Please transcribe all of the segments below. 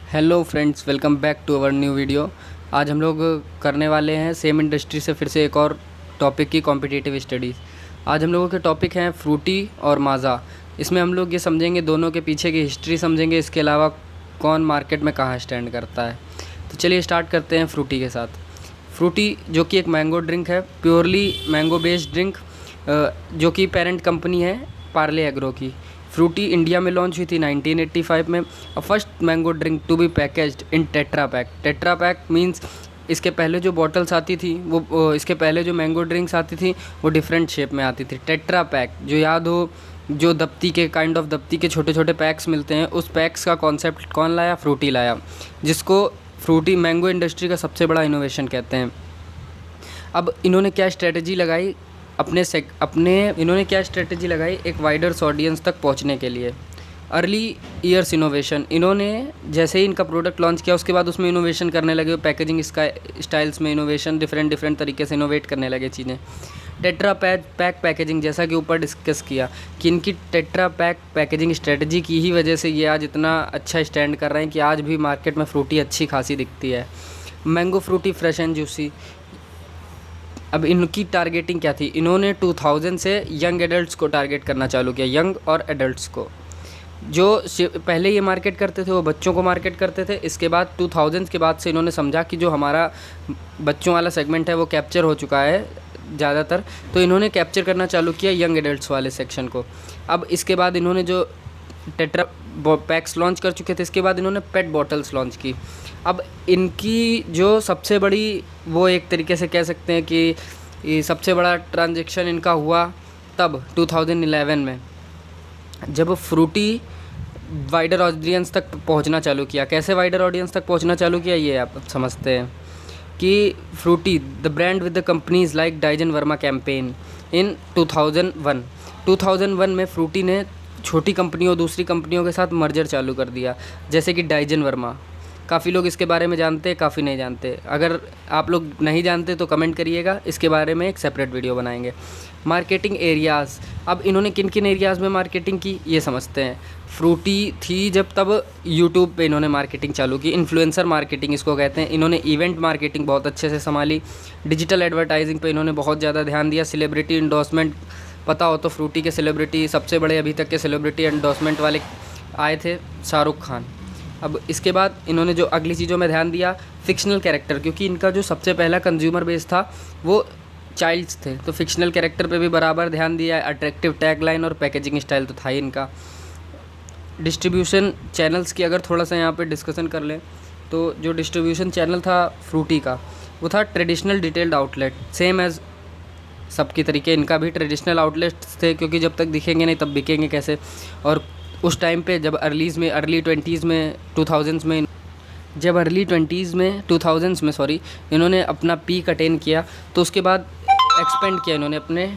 Hello friends, welcome back to our new video. आज हम लोग करने वाले हैं सेम इंडस्ट्री से फिर से एक और टॉपिक की कॉम्पिटिटिव स्टडीज़। आज हम लोगों के टॉपिक हैं फ्रूटी और माज़ा। इसमें हम लोग ये समझेंगे दोनों के पीछे की हिस्ट्री समझेंगे, इसके अलावा कौन मार्केट में कहाँ स्टैंड करता है। तो चलिए स्टार्ट करते हैं फ्रूटी के साथ। फ्रूटी जो कि एक मैंगो ड्रिंक है, प्योरली मैंगो बेस्ड ड्रिंक, जो कि पेरेंट कंपनी है पार्ले एग्रो की। फ्रूटी इंडिया में लॉन्च हुई थी 1985 में। First mango drink to be packaged in Tetra Pak. Tetra Pak means इसके पहले जो बॉटल्स आती थी इसके पहले जो मैंगो ड्रिंक्स आती थी वो डिफरेंट शेप में आती थी। टेट्रा पैक जो याद हो, जो दप्ती के दप्ती के छोटे छोटे पैक्स मिलते हैं, उस पैक्स का कॉन्सेप्ट कौन लाया? फ्रूटी लाया, जिसको फ्रूटी मैंगो इंडस्ट्री का सबसे बड़ा इनोवेशन कहते हैं। अब इन्होंने क्या स्ट्रेटजी लगाई इन्होंने क्या स्ट्रेटजी लगाई एक वाइडर्स ऑडियंस तक पहुंचने के लिए? Early years innovation. इन्होंने जैसे ही इनका प्रोडक्ट लॉन्च किया उसके बाद उसमें इनोवेशन करने लगे, पैकेजिंग स्टाइल्स में इनोवेशन, डिफरेंट तरीके से इनोवेट करने लगे चीज़ें। टेट्रा पैक पैकेजिंग, जैसा कि ऊपर डिस्कस किया कि इनकी टेट्रा पैक पैकेजिंग स्ट्रेटजी की ही वजह से ये आज इतना अच्छा स्टैंड कर रहे हैं कि आज भी मार्केट में फ्रूटी अच्छी खासी दिखती है। Mango Frooti fresh and juicy. अब इनकी टारगेटिंग क्या थी? इन्होंने 2000 से यंग एडल्ट्स को टारगेट करना चालू किया, यंग और एडल्ट्स को। जो पहले ये मार्केट करते थे वो बच्चों को मार्केट करते थे। इसके बाद 2000 के बाद से इन्होंने समझा कि जो हमारा बच्चों वाला सेगमेंट है वो कैप्चर हो चुका है ज़्यादातर, तो इन्होंने कैप्चर करना चालू किया यंग एडल्ट्स वाले सेक्शन को। अब इसके बाद इन्होंने जो टेट्रा पैक्स लॉन्च कर चुके थे, इसके बाद इन्होंने पेट बॉटल्स लॉन्च की। अब इनकी जो सबसे बड़ी, वो एक तरीके से कह सकते हैं कि ये सबसे बड़ा ट्रांजैक्शन इनका हुआ तब 2011 में, जब फ्रूटी वाइडर ऑडियंस तक पहुंचना चालू किया। कैसे वाइडर ऑडियंस तक पहुंचना चालू किया ये आप समझते हैं कि Frooti the brand with the companies like Digen Verma campaign in 2001 में फ्रूटी ने छोटी कंपनियों, दूसरी कंपनियों के साथ मर्जर चालू कर दिया, जैसे कि डाइजन वर्मा। काफ़ी लोग इसके बारे में जानते हैं, काफ़ी नहीं जानते। अगर आप लोग नहीं जानते तो कमेंट करिएगा, इसके बारे में एक सेपरेट वीडियो बनाएंगे। Marketing areas. अब इन्होंने किन किन एरियाज़ में मार्केटिंग की ये समझते हैं। फ्रूटी थी जब, तब यूट्यूब पे इन्होंने मार्केटिंग चालू की, इन्फ्लुएंसर मार्केटिंग इसको कहते हैं। इन्होंने इवेंट मार्केटिंग बहुत अच्छे से संभाली। डिजिटल एडवर्टाइजिंग पे इन्होंने बहुत ज़्यादा ध्यान दिया। सेलिब्रिटी इंडोर्समेंट, पता हो तो फ्रूटी के सेलिब्रिटी, सबसे बड़े अभी तक के सेलिब्रिटी एंडोर्समेंट वाले आए थे शाहरुख खान। अब इसके बाद इन्होंने जो अगली चीज़ों में ध्यान दिया, फिक्शनल कैरेक्टर, क्योंकि इनका जो सबसे पहला कंज्यूमर बेस था वो चाइल्ड्स थे, तो फिक्शनल कैरेक्टर पे भी बराबर ध्यान दिया। अट्रैक्टिव टैगलाइन और पैकेजिंग स्टाइल तो था ही इनका। डिस्ट्रीब्यूशन चैनल्स की अगर थोड़ा सा यहाँ पे डिस्कशन कर लें तो जो डिस्ट्रीब्यूशन चैनल था फ्रूटी का वो था traditional detailed outlet, same as सबकी तरीके इनका भी ट्रेडिशनल आउटलेट्स थे, क्योंकि जब तक दिखेंगे नहीं तब बिकेंगे कैसे। और उस टाइम पे जब अर्ली 20s में 2000s में इन्होंने अपना पीक अटेन किया, तो उसके बाद एक्सपेंड किया इन्होंने अपने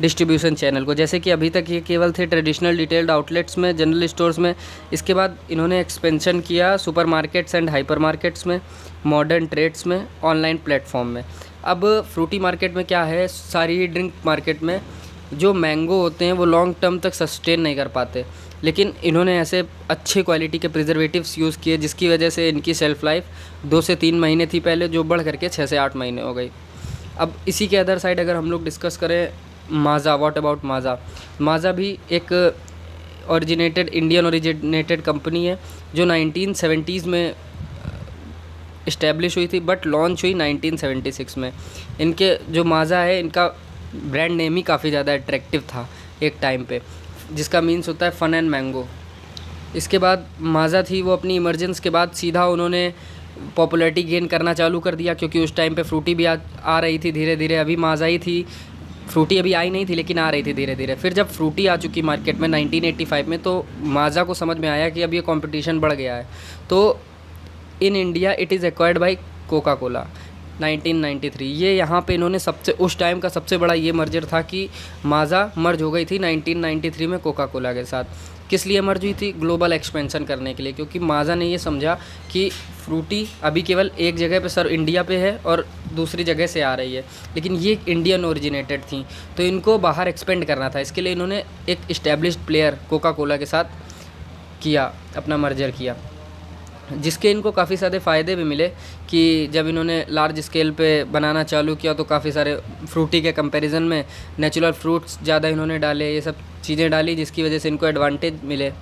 डिस्ट्रीब्यूशन चैनल को। जैसे कि अभी तक ये केवल थे ट्रेडिशनल डिटेल्ड आउटलेट्स में, जनरल स्टोर्स में। इसके बाद इन्होंने एक्सपेंशन किया super markets and hyper markets में, मॉडर्न ट्रेड्स में, ऑनलाइन प्लेटफॉर्म में। अब फ्रूटी मार्केट में क्या है, सारी ड्रिंक मार्केट में जो मैंगो होते हैं वो लॉन्ग टर्म तक सस्टेन नहीं कर पाते, लेकिन इन्होंने ऐसे अच्छे क्वालिटी के प्रिजर्वेटिव्स यूज़ किए जिसकी वजह से इनकी सेल्फ़ लाइफ 2 से 3 महीने थी पहले, जो बढ़ करके 6 से 8 महीने हो गई। अब इसी के अदर साइड अगर हम लोग डिस्कस करें माज़ा, व्हाट अबाउट माज़ा। माज़ा भी एक इंडियन ओरिजिनेटेड कंपनी है जो 1970s में इस्टेब्लिश हुई थी, बट लॉन्च हुई 1976 में। इनके जो माज़ा है, इनका ब्रांड नेम ही काफ़ी ज़्यादा अट्रैक्टिव था एक टाइम पे, जिसका मीन्स होता है फन एंड मैंगो। इसके बाद माज़ा थी वो अपनी इमरजेंस के बाद सीधा उन्होंने पॉपुलैरिटी गेन करना चालू कर दिया, क्योंकि उस टाइम पे फ्रूटी भी आ रही थी धीरे धीरे। अभी माज़ा ही थी, फ्रूटी अभी आई नहीं थी लेकिन आ रही थी धीरे धीरे। फिर जब फ्रूटी आ चुकी मार्केट में 1985 में, तो माज़ा को समझ में आया कि अब ये कंपटीशन बढ़ गया है। तो in India it is acquired by Coca Cola 1993। ये यहाँ पे इन्होंने उस टाइम का सबसे बड़ा ये मर्जर था कि माज़ा मर्ज हो गई थी 1993 में कोका कोला के साथ। किस लिए मर्ज हुई थी? ग्लोबल एक्सपेंशन करने के लिए, क्योंकि माज़ा ने ये समझा कि फ्रूटी अभी केवल एक जगह पे इंडिया पे है और दूसरी जगह से आ रही है, लेकिन ये इंडियन ओरिजिनेटेड थी, तो इनको बाहर एक्सपेंड करना था। इसके लिए इन्होंने एक इस्टेब्लिश्ड प्लेयर कोका कोला के साथ अपना मर्जर किया। जिसके इनको काफ़ी सारे फ़ायदे भी मिले कि जब इन्होंने लार्ज स्केल पे बनाना चालू किया तो काफ़ी सारे फ्रूटी के कंपैरिजन में नेचुरल फ्रूट्स ज़्यादा इन्होंने डाले, ये सब चीज़ें डाली जिसकी वजह से इनको एडवांटेज मिले।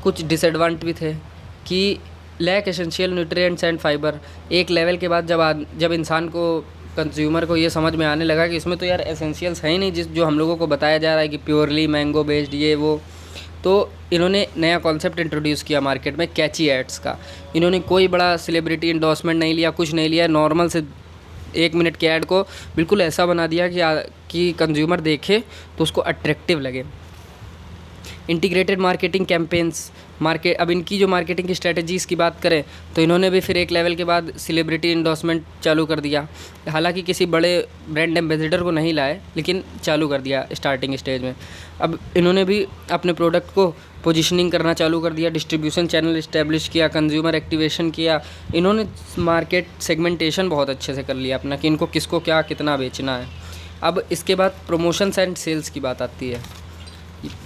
कुछ डिसएडवांटेज भी थे कि lack essential nutrients and fibre. एक लेवल के बाद जब इंसान को, कंज्यूमर को ये समझ में आने लगा कि इसमें तो यार एसेंशियल्स है ही नहीं जो हम लोगों को बताया जा रहा है कि प्योरली मैंगो बेस्ड ये वो, तो इन्होंने नया कॉन्सेप्ट इंट्रोड्यूस किया मार्केट में, कैची एड्स का। इन्होंने कोई बड़ा सेलिब्रिटी इंडोर्समेंट नहीं लिया, कुछ नहीं लिया, नॉर्मल से 1 मिनट के ऐड को बिल्कुल ऐसा बना दिया कि कंज्यूमर देखे तो उसको अट्रैक्टिव लगे। इंटीग्रेटेड मार्केटिंग कैंपेन्स, अब इनकी जो मार्केटिंग की स्ट्रेटजीज़ की बात करें तो इन्होंने भी फिर एक लेवल के बाद सेलिब्रिटी इंडोर्समेंट चालू कर दिया। हालांकि किसी बड़े ब्रांड एम्बेसडर को नहीं लाए, लेकिन चालू कर दिया स्टार्टिंग स्टेज में। अब इन्होंने भी अपने प्रोडक्ट को पोजीशनिंग करना चालू कर दिया, डिस्ट्रीब्यूशन चैनल इस्टेब्लिश किया, कंज्यूमर एक्टिवेशन किया। इन्होंने मार्केट सेगमेंटेशन बहुत अच्छे से कर लिया अपना कि इनको किसको क्या कितना बेचना है। अब इसके बाद प्रमोशंस एंड सेल्स की बात आती है।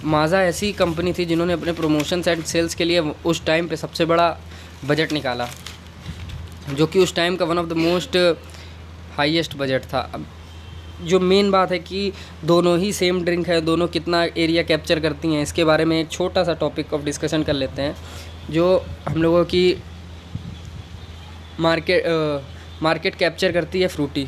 माज़ा ऐसी कंपनी थी जिन्होंने अपने प्रमोशंस एंड सेल्स के लिए उस टाइम पे सबसे बड़ा बजट निकाला, जो कि उस टाइम का one of the most highest budget था। अब जो मेन बात है कि दोनों ही सेम ड्रिंक है, दोनों कितना एरिया कैप्चर करती हैं, इसके बारे में एक छोटा सा टॉपिक ऑफ डिस्कशन कर लेते हैं। जो हम लोगों की मार्केट कैप्चर करती है फ्रूटी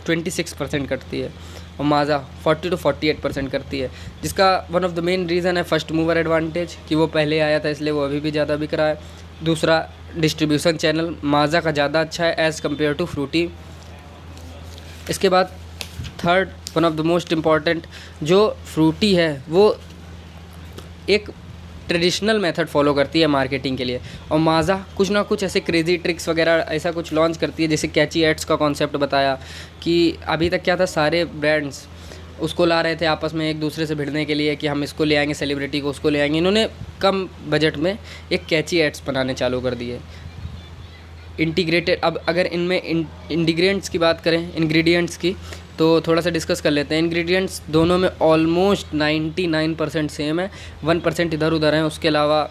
26% करती है और माज़ा 40 to 48% करती है, जिसका one of the main reason है फर्स्ट मूवर एडवांटेज कि वो पहले आया था इसलिए वो अभी भी ज़्यादा बिक रहा है। दूसरा, डिस्ट्रीब्यूशन चैनल माज़ा का ज़्यादा अच्छा है एज़ कम्पेयर टू फ्रूटी। इसके बाद third, one of the most important, जो फ्रूटी है वो एक ट्रेडिशनल मेथड फॉलो करती है मार्केटिंग के लिए, और माज़ा कुछ ना कुछ ऐसे क्रेज़ी ट्रिक्स वगैरह ऐसा कुछ लॉन्च करती है। जैसे कैची एड्स का कॉन्सेप्ट बताया कि अभी तक क्या था, सारे ब्रांड्स उसको ला रहे थे आपस में एक दूसरे से भिड़ने के लिए कि हम इसको ले आएंगे, सेलिब्रिटी को उसको ले आएंगे। इन्होंने कम बजट में एक कैची एड्स बनाने चालू कर दिए। इंटीग्रेटेड, अब अगर इनमें इंग्रेडिएंट्स की बात करें, इंग्रेडिएंट्स की, तो थोड़ा सा डिस्कस कर लेते हैं। इंग्रेडिएंट्स दोनों में ऑलमोस्ट 99% सेम है, 1% इधर उधर है। उसके अलावा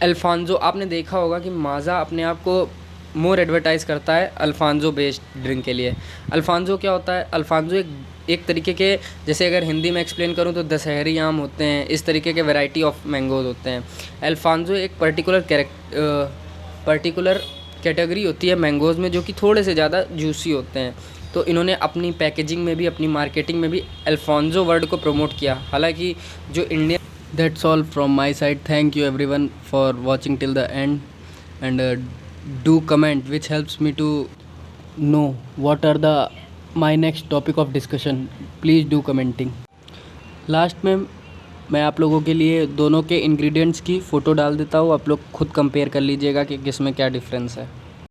अल्फांजो, आपने देखा होगा कि माज़ा अपने आप को मोर एडवर्टाइज़ करता है अल्फांजो बेस्ड ड्रिंक के लिए। अल्फांजो क्या होता है? अल्फांजो एक तरीके के, जैसे अगर हिंदी में एक्सप्लेन करूँ तो दशहरी आम होते हैं, इस तरीके के वैरायटी ऑफ मैंगोज होते हैं। अल्फांजो एक पर्टिकुलर कैटेगरी होती है मैंगोज़ में जो कि थोड़े से ज़्यादा जूसी होते हैं। तो इन्होंने अपनी पैकेजिंग में भी, अपनी मार्केटिंग में भी अल्फांजो वर्ड को प्रमोट किया। हालांकि जो Indian, that's all from my side. Thank you everyone for watching till the end and do comment which helps me to know what are the my next topic of discussion. Please do commenting. Last में मैं आप लोगों के लिए दोनों के ingredients की photo डाल देता हूँ, आप लोग खुद कंपेयर कर लीजिएगा कि किस में क्या डिफरेंस है।